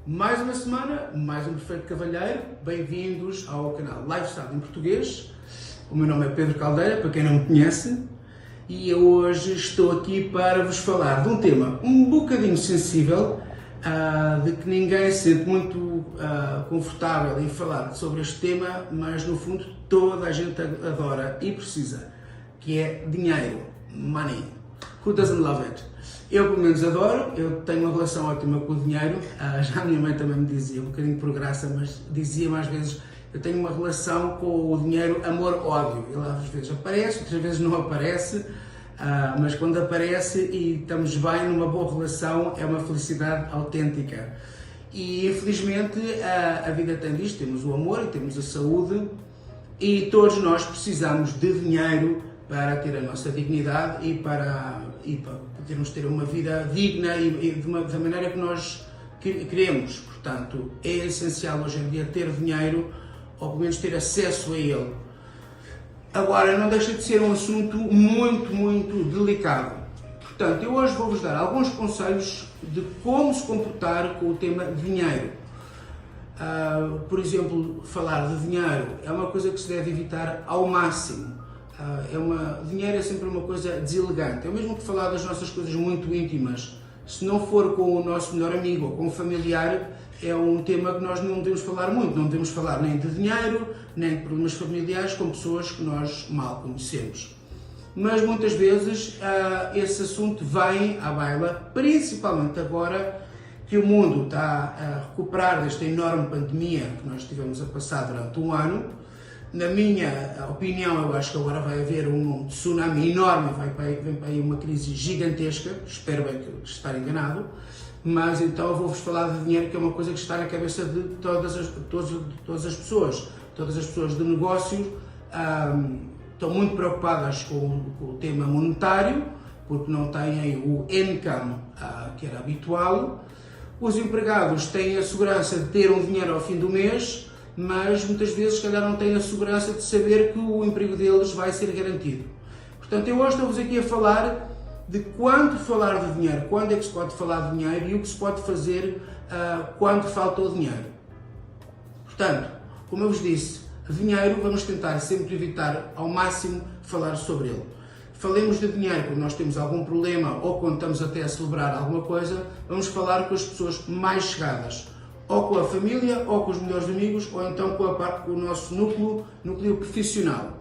Mais uma semana, mais um perfeito cavalheiro. Bem-vindos ao canal Lifestyle em Português. O meu nome é Pedro Caldeira, para quem não me conhece, e eu hoje estou aqui para vos falar de um tema um bocadinho sensível, de que ninguém se sente muito confortável em falar sobre este tema, mas no fundo toda a gente adora e precisa, que é dinheiro, money. Who doesn't love it? Eu pelo menos adoro, eu tenho uma relação ótima com o dinheiro, já a minha mãe também me dizia, um bocadinho por graça, mas dizia mais vezes, eu tenho uma relação com o dinheiro amor-ódio. Ele às vezes aparece, outras vezes não aparece, mas quando aparece e estamos bem numa boa relação, é uma felicidade autêntica. E infelizmente a vida tem disto, temos o amor e temos a saúde, e todos nós precisamos de dinheiro para ter a nossa dignidade e para podermos ter uma vida digna da maneira que nós queremos. Portanto, é essencial hoje em dia ter dinheiro, ou pelo menos ter acesso a ele. Agora, não deixa de ser um assunto muito delicado. Portanto, eu hoje vou-vos dar alguns conselhos de como se comportar com o tema dinheiro. Por exemplo, falar de dinheiro é uma coisa que se deve evitar ao máximo. Dinheiro é sempre uma coisa deselegante. É o mesmo que falar das nossas coisas muito íntimas. Se não for com o nosso melhor amigo ou com um familiar, é um tema que nós não devemos falar muito. Não devemos falar nem de dinheiro, nem de problemas familiares com pessoas que nós mal conhecemos. Mas muitas vezes esse assunto vem à baila, principalmente agora que o mundo está a recuperar desta enorme pandemia que nós tivemos a passar durante um ano. Na minha opinião, eu acho que agora vai haver um tsunami enorme, vem para aí uma crise gigantesca, espero bem que estar enganado, mas então eu vou-vos falar de dinheiro, que é uma coisa que está na cabeça de todas as pessoas. Todas as pessoas de negócio estão muito preocupadas com o tema monetário, porque não têm o income que era habitual. Os empregados têm a segurança de ter um dinheiro ao fim do mês, mas muitas vezes, se calhar, não têm a segurança de saber que o emprego deles vai ser garantido. Portanto, eu hoje estou-vos aqui a falar de quando falar de dinheiro, quando é que se pode falar de dinheiro e o que se pode fazer quando falta o dinheiro. Portanto, como eu vos disse, dinheiro vamos tentar sempre evitar ao máximo falar sobre ele. Falemos de dinheiro quando nós temos algum problema ou quando estamos até a celebrar alguma coisa, vamos falar com as pessoas mais chegadas. Ou com a família, ou com os melhores amigos, ou então com o nosso núcleo profissional.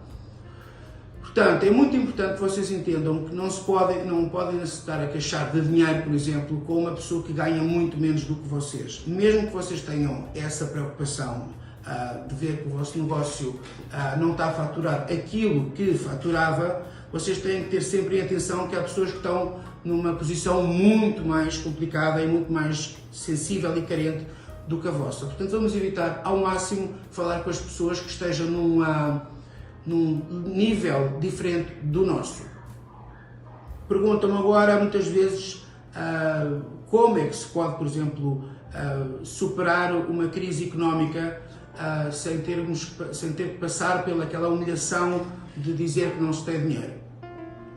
Portanto, é muito importante que vocês entendam que não podem estar a queixar de dinheiro, por exemplo, com uma pessoa que ganha muito menos do que vocês. Mesmo que vocês tenham essa preocupação de ver que o vosso negócio não está a faturar aquilo que faturava, vocês têm que ter sempre em atenção que há pessoas que estão numa posição muito mais complicada e muito mais sensível e carente do que a vossa. Portanto, vamos evitar ao máximo falar com as pessoas que estejam num nível diferente do nosso. Perguntam-me agora, muitas vezes, como é que se pode, por exemplo, superar uma crise económica sem ter que passar pelaquela humilhação de dizer que não se tem dinheiro.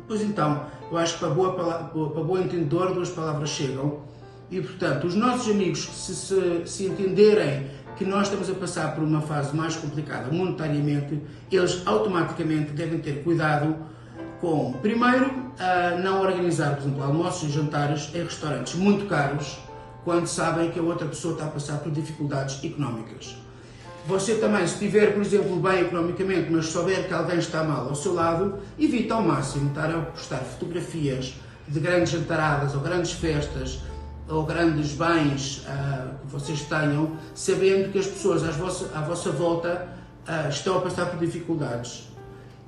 Pois então, eu acho que para boa entendedor, duas palavras chegam. E, portanto, os nossos amigos, se entenderem que nós estamos a passar por uma fase mais complicada monetariamente, eles automaticamente devem ter cuidado com, primeiro, não organizar, por exemplo, almoços e jantares em restaurantes muito caros, quando sabem que a outra pessoa está a passar por dificuldades económicas. Você também, se estiver, por exemplo, bem economicamente, mas souber que alguém está mal ao seu lado, evita ao máximo estar a postar fotografias de grandes jantaradas ou grandes festas, ou grandes bens que vocês tenham, sabendo que as pessoas à vossa volta estão a passar por dificuldades.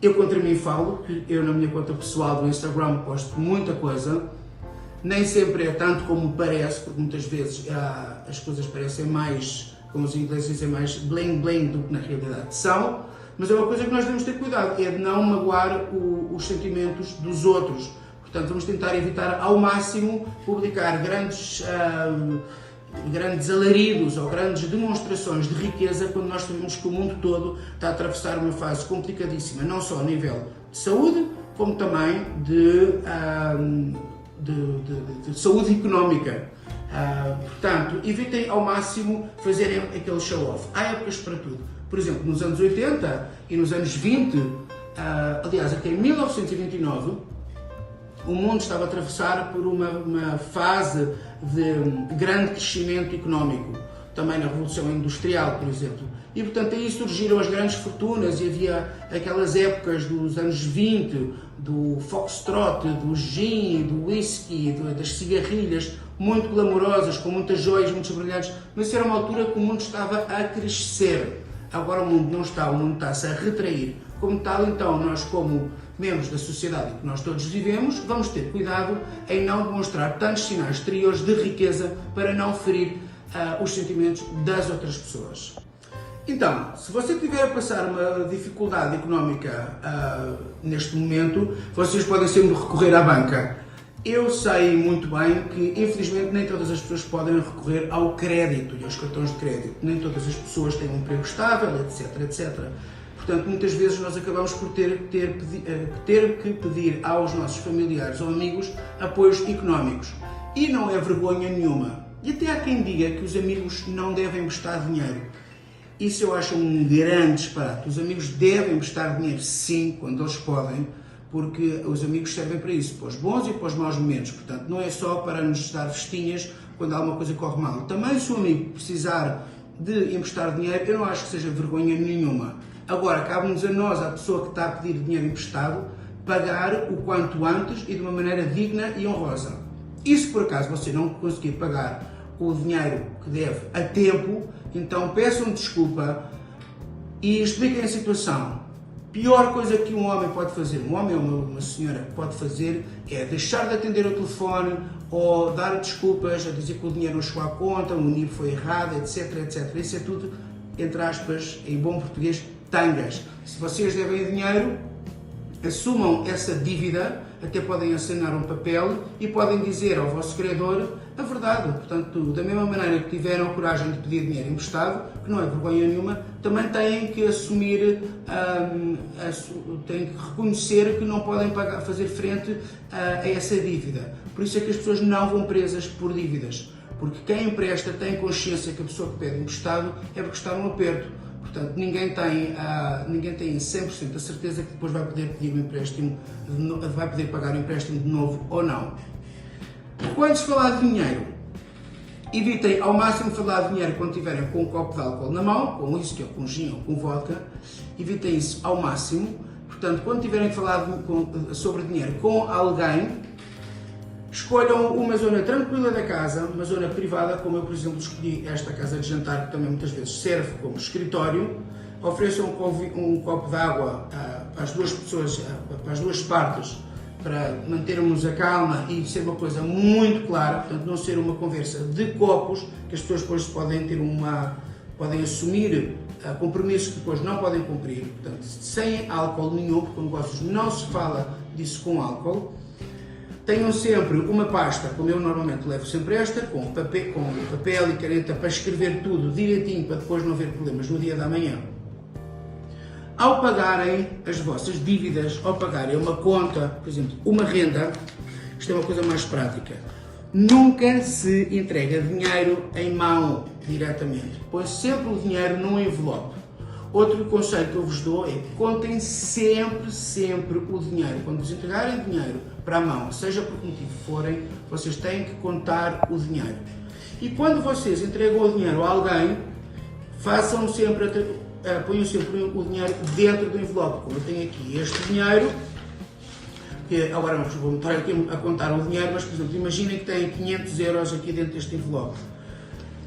Eu contra mim falo, que eu na minha conta pessoal do Instagram posto muita coisa, nem sempre é tanto como parece, porque muitas vezes as coisas parecem mais, como os ingleses dizem, mais bling do que na realidade são, mas é uma coisa que nós devemos ter cuidado, é de não magoar os sentimentos dos outros. Portanto, vamos tentar evitar ao máximo publicar grandes alaridos ou grandes demonstrações de riqueza quando nós sabemos que o mundo todo está a atravessar uma fase complicadíssima, não só a nível de saúde, como também de saúde económica. Portanto, evitem ao máximo fazerem aquele show-off. Há épocas para tudo. Por exemplo, nos anos 80 e nos anos 20, aliás, até em 1929, o mundo estava a atravessar por uma fase de grande crescimento económico. Também na Revolução Industrial, por exemplo. E, portanto, aí surgiram as grandes fortunas e havia aquelas épocas dos anos 20, do foxtrot, do gin, do whisky, das cigarrilhas, muito glamourosas, com muitas joias, muitos brilhantes. Mas era uma altura que o mundo estava a crescer. Agora o mundo não está, o mundo está-se a retrair. Como tal, então, nós como membros da sociedade em que nós todos vivemos, vamos ter cuidado em não demonstrar tantos sinais exteriores de riqueza para não ferir os sentimentos das outras pessoas. Então, se você tiver a passar uma dificuldade económica neste momento, vocês podem sempre recorrer à banca. Eu sei muito bem que, infelizmente, nem todas as pessoas podem recorrer ao crédito e aos cartões de crédito. Nem todas as pessoas têm um emprego estável, etc, etc. Portanto, muitas vezes nós acabamos por ter que pedir aos nossos familiares ou amigos apoios económicos. E não é vergonha nenhuma. E até há quem diga que os amigos não devem emprestar dinheiro. Isso eu acho um grande disparate. Os amigos devem emprestar dinheiro, sim, quando eles podem, porque os amigos servem para isso, para os bons e para os maus momentos. Portanto, não é só para nos dar festinhas quando alguma coisa corre mal. Também, se o amigo precisar de emprestar dinheiro, eu não acho que seja vergonha nenhuma. Agora, cabe-nos a nós, a pessoa que está a pedir dinheiro emprestado, pagar o quanto antes e de uma maneira digna e honrosa. E se por acaso você não conseguir pagar o dinheiro que deve a tempo, então peçam desculpa e expliquem a situação. Pior coisa que um homem pode fazer, um homem ou uma senhora pode fazer, é deixar de atender o telefone ou dar desculpas, a dizer que o dinheiro não chegou à conta, o NIB foi errado, etc, etc. Isso é tudo, entre aspas, em bom português, tangas. Se vocês devem dinheiro, assumam essa dívida, até podem assinar um papel e podem dizer ao vosso credor a verdade. Portanto, da mesma maneira que tiveram a coragem de pedir dinheiro emprestado, que não é vergonha nenhuma, também têm que assumir, têm que reconhecer que não podem fazer frente a essa dívida. Por isso é que as pessoas não vão presas por dívidas, porque quem empresta tem consciência que a pessoa que pede emprestado é porque está num aperto. Portanto, ninguém tem 100% a certeza que depois vai poder pedir um empréstimo, vai poder pagar o empréstimo de novo ou não. Quando se falar de dinheiro, evitem ao máximo falar de dinheiro quando tiverem com um copo de álcool na mão, com whisky ou com gin ou com vodka, evitem isso ao máximo. Portanto, quando tiverem que falar sobre dinheiro com alguém, escolham uma zona tranquila da casa, uma zona privada, como eu, por exemplo, escolhi esta casa de jantar, que também muitas vezes serve como escritório. Ofereçam um copo de água para as duas pessoas, para as duas partes, para mantermos a calma e ser uma coisa muito clara, portanto, não ser uma conversa de copos, que as pessoas depois podem assumir compromissos que depois não podem cumprir, portanto, sem álcool nenhum, porque em negócios não se fala disso com álcool. Tenham sempre uma pasta, como eu normalmente levo sempre esta, com papel e caneta para escrever tudo direitinho, para depois não haver problemas no dia da manhã. Ao pagarem as vossas dívidas, ao pagarem uma conta, por exemplo, uma renda, isto é uma coisa mais prática, nunca se entrega dinheiro em mão diretamente. Põe sempre o dinheiro num envelope. Outro conselho que eu vos dou é: contem sempre o dinheiro. Quando vos entregarem dinheiro para a mão, seja por que motivo forem, vocês têm que contar o dinheiro. E quando vocês entregam o dinheiro a alguém, ponham sempre o dinheiro dentro do envelope. Como eu tenho aqui este dinheiro, que agora não vou estar aqui a contar o dinheiro, mas, por exemplo, imaginem que têm 500 euros aqui dentro deste envelope.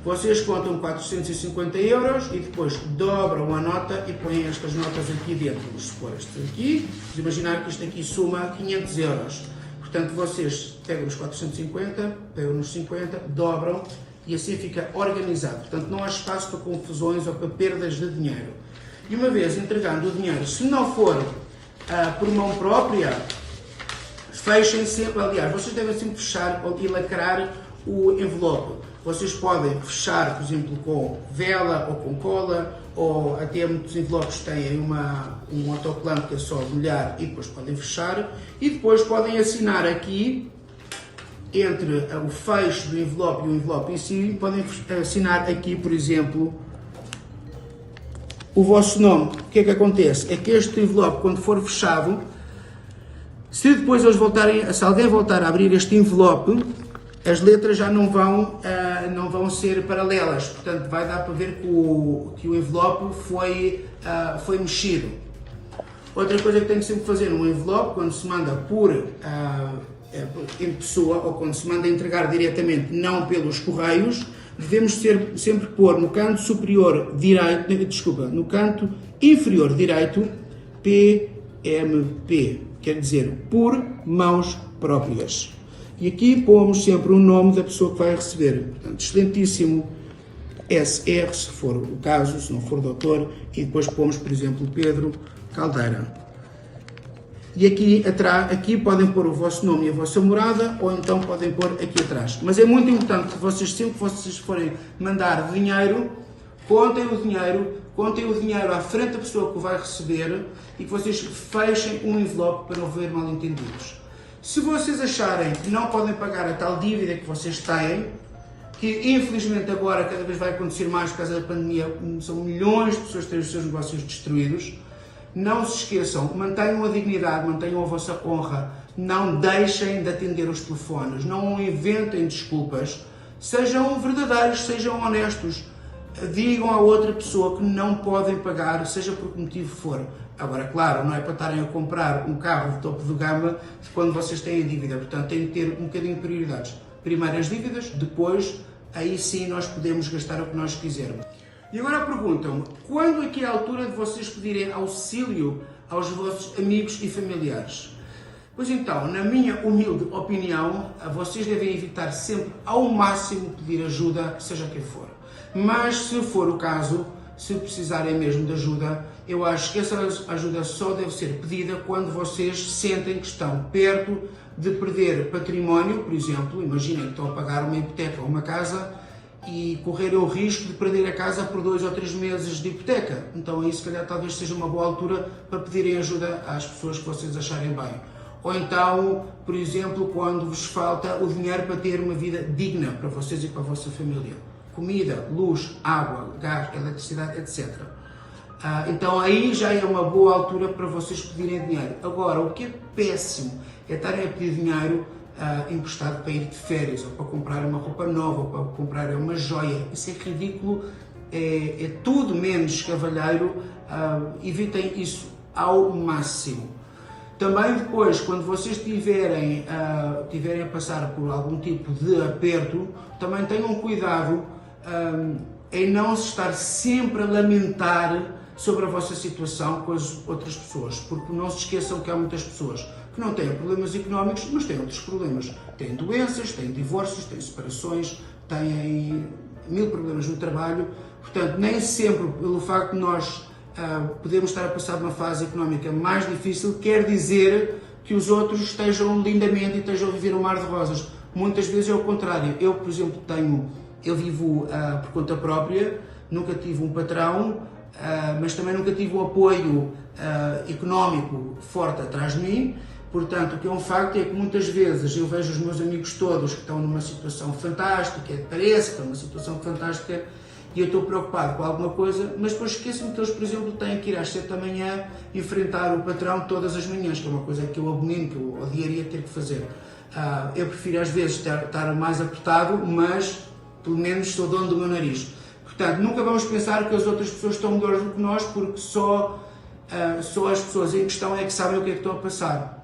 Vocês contam 450 euros e depois dobram a nota e põem estas notas aqui dentro. Vamos supor isto aqui, vamos imaginar que isto aqui soma 500 euros. Portanto, vocês pegam os 450, pegam nos 50, dobram e assim fica organizado. Portanto, não há espaço para confusões ou para perdas de dinheiro. E uma vez entregando o dinheiro, se não for por mão própria, fechem sempre. Aliás, vocês devem sempre fechar e lacrar o envelope. Vocês podem fechar, por exemplo, com vela ou com cola, ou até muitos envelopes têm um autocolante que é só molhar e depois podem fechar. E depois podem assinar aqui entre o fecho do envelope e o envelope em si, podem assinar aqui, por exemplo, o vosso nome. O que é que acontece? É que este envelope, quando for fechado, se depois eles voltarem, se alguém voltar a abrir este envelope, as letras já não vão ser paralelas. Portanto, vai dar para ver que o envelope foi mexido. Outra coisa que tem que sempre fazer num envelope, quando se manda em pessoa ou quando se manda entregar diretamente, não pelos correios, devemos sempre pôr no canto superior direito, no canto inferior direito, PMP, quer dizer, por mãos próprias. E aqui pomos sempre o nome da pessoa que vai receber. Portanto, excelentíssimo SR, se for o caso, se não for doutor, e depois pomos, por exemplo, Pedro Caldeira. E aqui podem pôr o vosso nome e a vossa morada, ou então podem pôr aqui atrás. Mas é muito importante que vocês, sempre que vocês forem mandar dinheiro, contem o dinheiro à frente da pessoa que o vai receber e que vocês fechem um envelope para não haver mal-entendidos. Se vocês acharem que não podem pagar a tal dívida que vocês têm, que infelizmente agora cada vez vai acontecer mais por causa da pandemia, são milhões de pessoas que têm os seus negócios destruídos, não se esqueçam, mantenham a dignidade, mantenham a vossa honra, não deixem de atender os telefones, não inventem desculpas, sejam verdadeiros, sejam honestos, digam à outra pessoa que não podem pagar, seja por que motivo for. Agora, claro, não é para estarem a comprar um carro de topo de gama quando vocês têm a dívida, portanto têm de ter um bocadinho de prioridades. Primeiro as dívidas, depois, aí sim nós podemos gastar o que nós quisermos. E agora perguntam-me, quando é que é a altura de vocês pedirem auxílio aos vossos amigos e familiares? Pois então, na minha humilde opinião, vocês devem evitar sempre ao máximo pedir ajuda, seja quem for. Mas se for o caso, se precisarem mesmo de ajuda, eu acho que essa ajuda só deve ser pedida quando vocês sentem que estão perto de perder património, por exemplo, imaginem que estão a pagar uma hipoteca ou uma casa e correrem o risco de perder a casa por 2 ou 3 meses de hipoteca. Então aí se calhar talvez seja uma boa altura para pedirem ajuda às pessoas que vocês acharem bem. Ou então, por exemplo, quando vos falta o dinheiro para ter uma vida digna para vocês e para a vossa família. Comida, luz, água, gás, eletricidade, etc. Então aí já é uma boa altura para vocês pedirem dinheiro. Agora, o que é péssimo é estarem a pedir dinheiro emprestado para ir de férias, ou para comprar uma roupa nova, ou para comprar uma joia. Isso é ridículo, é tudo menos cavalheiro. Evitem isso ao máximo. Também depois, quando vocês tiverem a passar por algum tipo de aperto, também tenham cuidado em não se estar sempre a lamentar sobre a vossa situação com as outras pessoas, porque não se esqueçam que há muitas pessoas que não têm problemas económicos, mas têm outros problemas. Têm doenças, têm divórcios, têm separações, têm 1000 problemas no trabalho. Portanto, nem sempre pelo facto de nós podemos estar a passar uma fase económica mais difícil, quer dizer que os outros estejam lindamente e estejam a viver um mar de rosas. Muitas vezes é o contrário. Eu, por exemplo, eu vivo por conta própria, nunca tive um patrão, mas também nunca tive um apoio económico forte atrás de mim. Portanto, o que é um facto é que muitas vezes eu vejo os meus amigos todos que estão numa situação fantástica, parece que estão numa situação fantástica, e eu estou preocupado com alguma coisa, mas depois esqueço-me que eles, por exemplo, têm que ir às 7 da manhã enfrentar o patrão todas as manhãs, que é uma coisa que eu abomino, que eu odiaria ter que fazer. Eu prefiro às vezes estar mais apertado, mas pelo menos sou dono do meu nariz. Portanto, nunca vamos pensar que as outras pessoas estão melhores do que nós, porque só as pessoas em questão é que sabem o que é que estão a passar.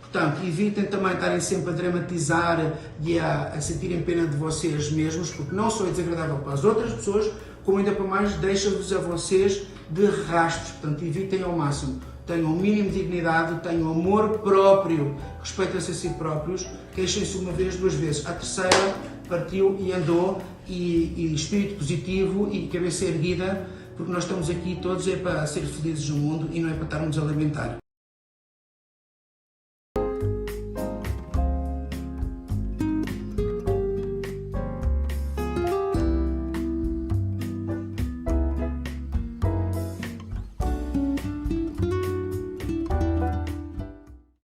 Portanto, evitem também estarem sempre a dramatizar e a sentirem pena de vocês mesmos, porque não só é desagradável para as outras pessoas, como ainda para mais deixa-vos a vocês de rastros. Portanto, evitem ao máximo. Tenham o mínimo de dignidade, tenham amor próprio, respeitem-se a si próprios, queixem-se uma vez, 2 vezes. A terceira partiu e andou, e espírito positivo e cabeça erguida, porque nós estamos aqui todos para ser felizes no mundo e não é para estarmos a lamentar.